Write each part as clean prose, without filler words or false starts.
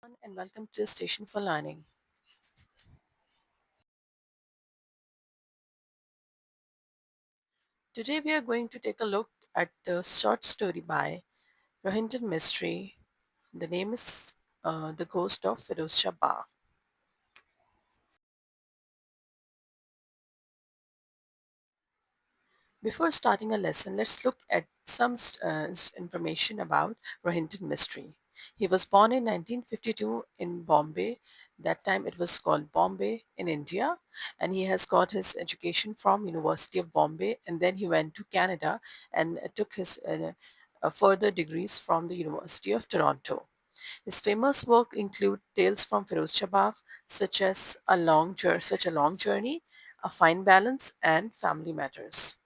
And welcome to the Station for Learning. Today we are going to take a look at the short story by Rohinton Mistry. The name is The Ghost of Firoz Shah Bagh. Before starting a lesson, let's look at some information about Rohinton Mistry. He was born in 1952 in Bombay. That time it was called Bombay in India, and he has got his education from University of Bombay, and then he went to Canada and took his further degrees from the University of Toronto. His famous work include tales from Firozshabad, such as such a long journey, a fine balance, and family matters.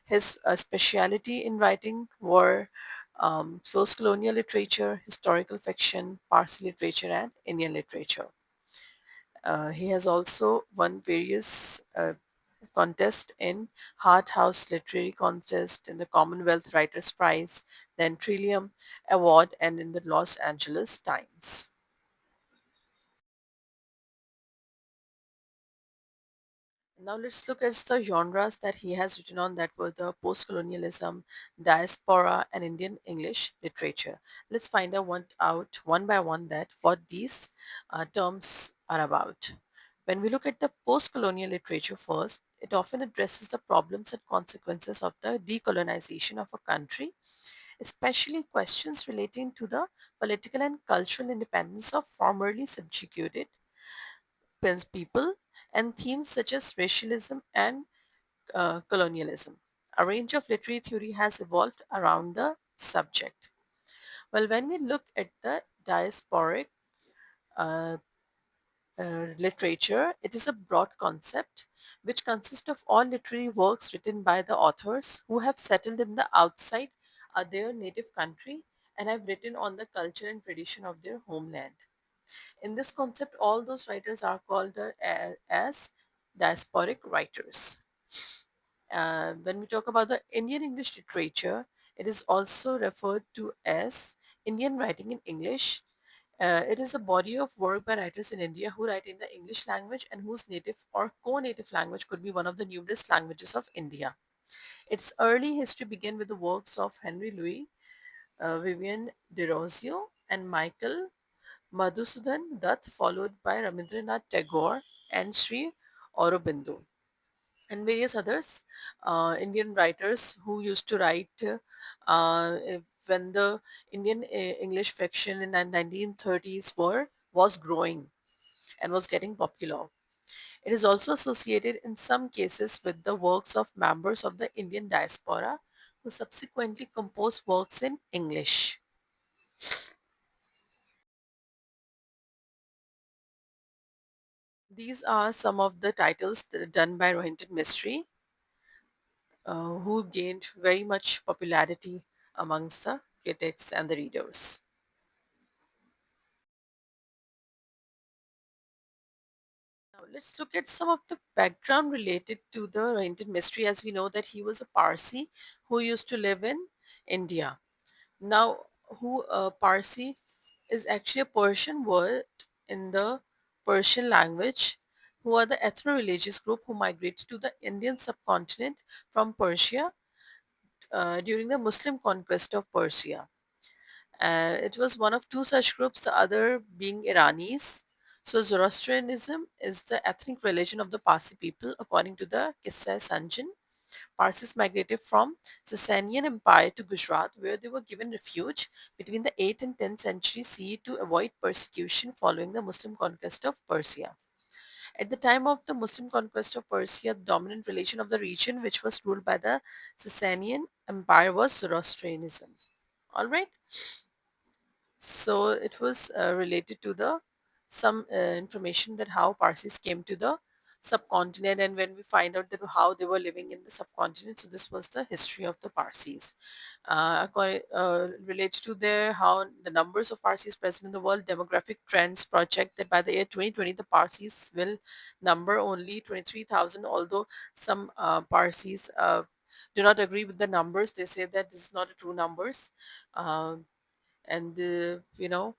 His speciality in writing were post-colonial literature, historical fiction, Parsi literature, and Indian literature. He has also won various contests in Hart House Literary Contest, in the Commonwealth Writers' Prize, then Trillium Award, and in the Los Angeles Times. Now let's look at the genres that he has written on, that were the post-colonialism, diaspora, and Indian English literature. Let's find out one by one that what these terms are about. When we look at the post-colonial literature first, it often addresses the problems and consequences of the decolonization of a country, especially questions relating to the political and cultural independence of formerly subjugated people, and themes such as racialism and colonialism. A range of literary theory has evolved around the subject. Well, when we look at the diasporic uh, literature, it is a broad concept which consists of all literary works written by the authors who have settled in the outside their native country and have written on the culture and tradition of their homeland. In this concept, all those writers are called as diasporic writers. When we talk about the Indian English literature, it is also referred to as Indian writing in English. It is a body of work by writers in India who write in the English language and whose native or co-native language could be one of the numerous languages of India. Its early history began with the works of Henry Louis, Vivian Derozio, and Michael Madhusudan Dutt, followed by Rabindranath Tagore and Sri Aurobindo, and various others Indian writers who used to write when the Indian English fiction in the 1930s was growing and was getting popular. It is also associated in some cases with the works of members of the Indian diaspora who subsequently composed works in English. These are some of the titles that are done by Rohinton Mistry, who gained very much popularity amongst the critics and the readers. Now, let's look at some of the background related to the Rohinton Mistry, as we know that he was a Parsi who used to live in India. Now, who Parsi is actually a Persian word in the Persian language, who are the ethno-religious group who migrated to the Indian subcontinent from Persia during the Muslim conquest of Persia. It was one of two such groups, the other being Iranis. So Zoroastrianism is the ethnic religion of the Parsi people, according to the Qissa Sanjan. Parsis migrated from Sasanian Empire to Gujarat, where they were given refuge between the 8th and 10th century CE to avoid persecution following the Muslim conquest of Persia. At the time of the Muslim conquest of Persia, the dominant religion of the region, which was ruled by the Sasanian Empire, was Zoroastrianism. All right. So it was related to the some information that how Parsis came to the subcontinent, and when we find out that how they were living in the subcontinent. So this was the history of the Parsis. Related to their how the numbers of Parsis present in the world, demographic trends project that by the year 2020 the Parsis will number only 23,000, although some Parsis do not agree with the numbers. They say that this is not a true numbers. Uh, and you know,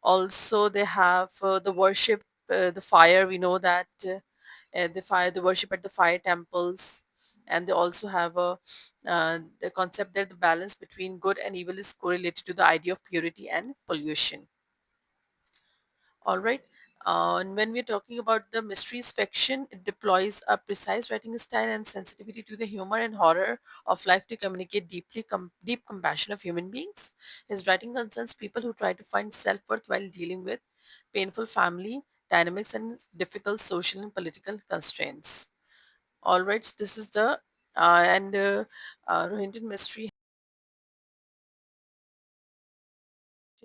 Also, they have the worship, the fire. We know that the fire, the worship at the fire temples, and they also have the concept that the balance between good and evil is correlated to the idea of purity and pollution. All right. And when we're talking about the mysteries fiction, it deploys a precise writing style and sensitivity to the humor and horror of life to communicate deep compassion of human beings. His writing concerns people who try to find self-worth while dealing with painful family dynamics and difficult social and political constraints. All right, so this is the and Rohingya mystery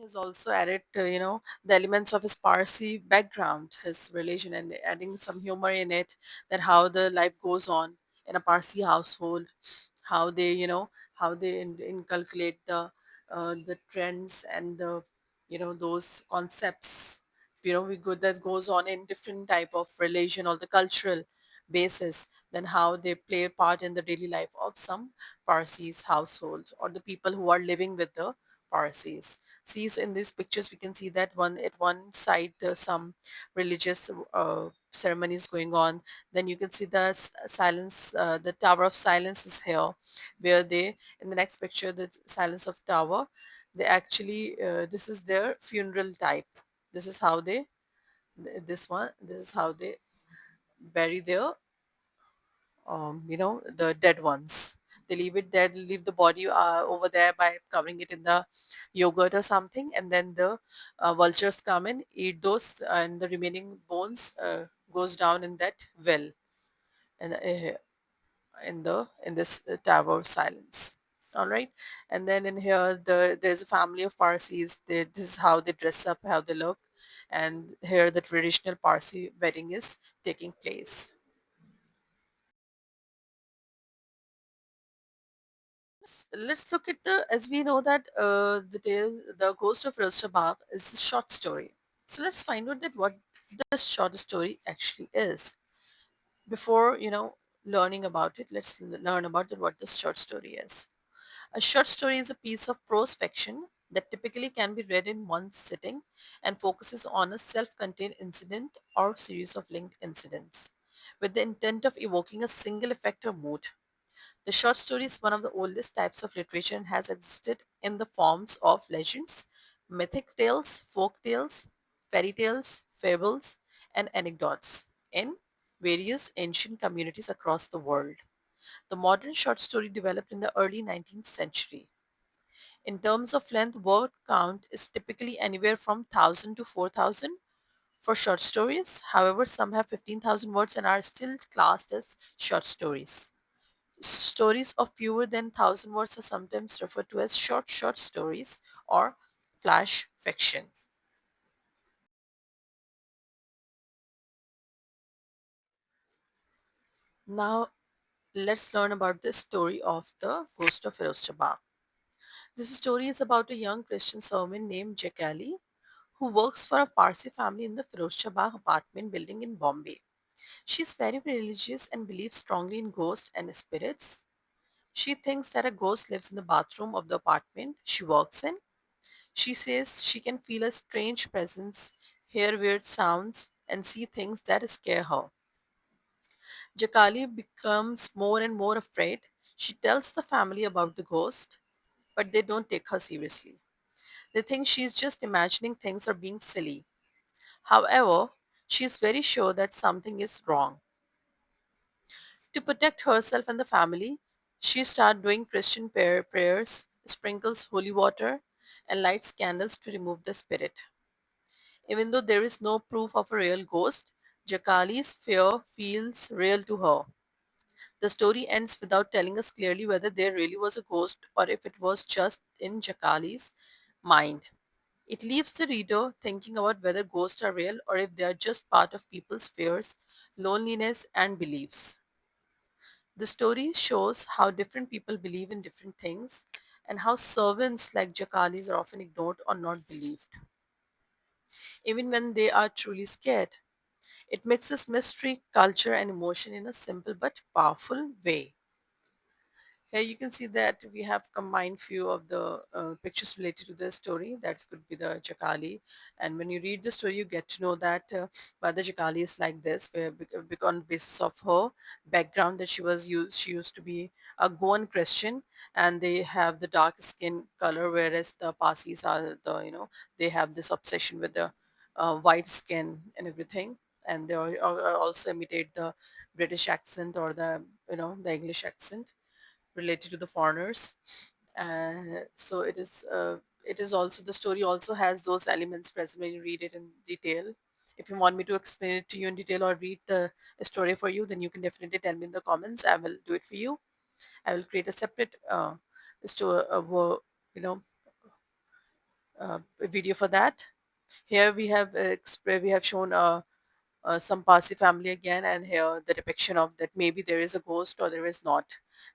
has also added, the elements of his Parsi background, his religion, and adding some humor in it, that how the life goes on in a Parsi household, how they, how they inculcate the trends and the, those concepts, we go that goes on in different type of religion or the cultural basis, then how they play a part in the daily life of some Parsis household or the people who are living with the Parsis. See, so in these pictures we can see that one at one side there's some religious ceremonies going on. Then you can see the silence, the tower of silence is here, where they, in the next picture, the silence of tower, they actually, this is their funeral type. This is how they, this one, this is how they bury their, the dead ones. They leave it there, they leave the body over there by covering it in the yogurt or something, and then the vultures come and eat those, and the remaining bones goes down in that well, and in this tower of silence. All right, and then in here there's a family of Parsis. This is how they dress up, how they look, and here the traditional Parsi wedding is taking place. Let's look at the, as we know that the Ghost of Rostabagh is a short story. So let's find out that what this short story actually is. Before, learning about it, let's learn about that what this short story is. A short story is a piece of prose fiction that typically can be read in one sitting and focuses on a self-contained incident or series of linked incidents with the intent of evoking a single effect or mood. The short story is one of the oldest types of literature and has existed in the forms of legends, mythic tales, folk tales, fairy tales, fables, and anecdotes in various ancient communities across the world. The modern short story developed in the early 19th century. In terms of length, word count is typically anywhere from 1,000 to 4,000 for short stories. However, some have 15,000 words and are still classed as short stories. Stories of fewer than 1,000 words are sometimes referred to as short stories or flash fiction. Now, let's learn about the story of the Ghost of Firozabad. This story is about a young Christian servant named Jekali who works for a Parsi family in the Firozabad apartment building in Bombay. She's very religious and believes strongly in ghosts and spirits. She thinks that a ghost lives in the bathroom of the apartment she works in. She says she can feel a strange presence, hear weird sounds, and see things that scare her. Jakali becomes more and more afraid. She tells the family about the ghost, but they don't take her seriously. They think she's just imagining things or being silly. However, she is very sure that something is wrong. To protect herself and the family, she starts doing Christian prayers, sprinkles holy water, and lights candles to remove the spirit. Even though there is no proof of a real ghost, Jakali's fear feels real to her. The story ends without telling us clearly whether there really was a ghost or if it was just in Jakali's mind. It leaves the reader thinking about whether ghosts are real or if they are just part of people's fears, loneliness, and beliefs. The story shows how different people believe in different things and how servants like Jakalis are often ignored or not believed, even when they are truly scared. It mixes mystery, culture, and emotion in a simple but powerful way. Here you can see that we have combined few of the pictures related to the story. That could be the Chakali. And when you read the story, you get to know that why the Chakali is like this, where on basis of her background that she used to be a Goan Christian, and they have the dark skin color, whereas the Parsis are they have this obsession with the white skin and everything, and they also imitate the British accent or the English accent related to the foreigners. So it is also, the story also has those elements present when you read it in detail. If you want me to explain it to you in detail or read the story for you, then you can definitely tell me in the comments. I will do it for you. I will create a separate story, you know, video for that. Here we have we have shown some Parsi family again, and here the depiction of that maybe there is a ghost or there is not.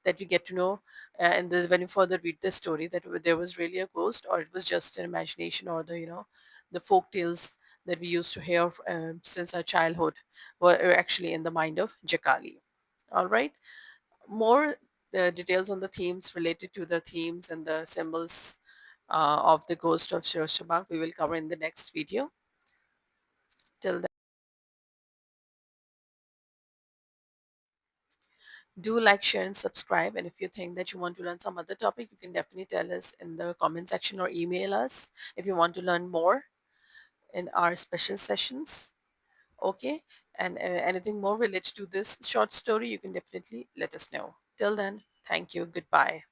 That you get to know, and this when you further read the story, that there was really a ghost or it was just an imagination, or the folk tales that we used to hear since our childhood were actually in the mind of Jakali. All right, more details on the themes related to the themes and the symbols of the ghost of Shiroshabak we will cover in the next video. Till do like, share, and subscribe. And if you think that you want to learn some other topic, you can definitely tell us in the comment section or email us if you want to learn more in our special sessions. Okay. And anything more related to this short story, you can definitely let us know. Till then, thank you. Goodbye.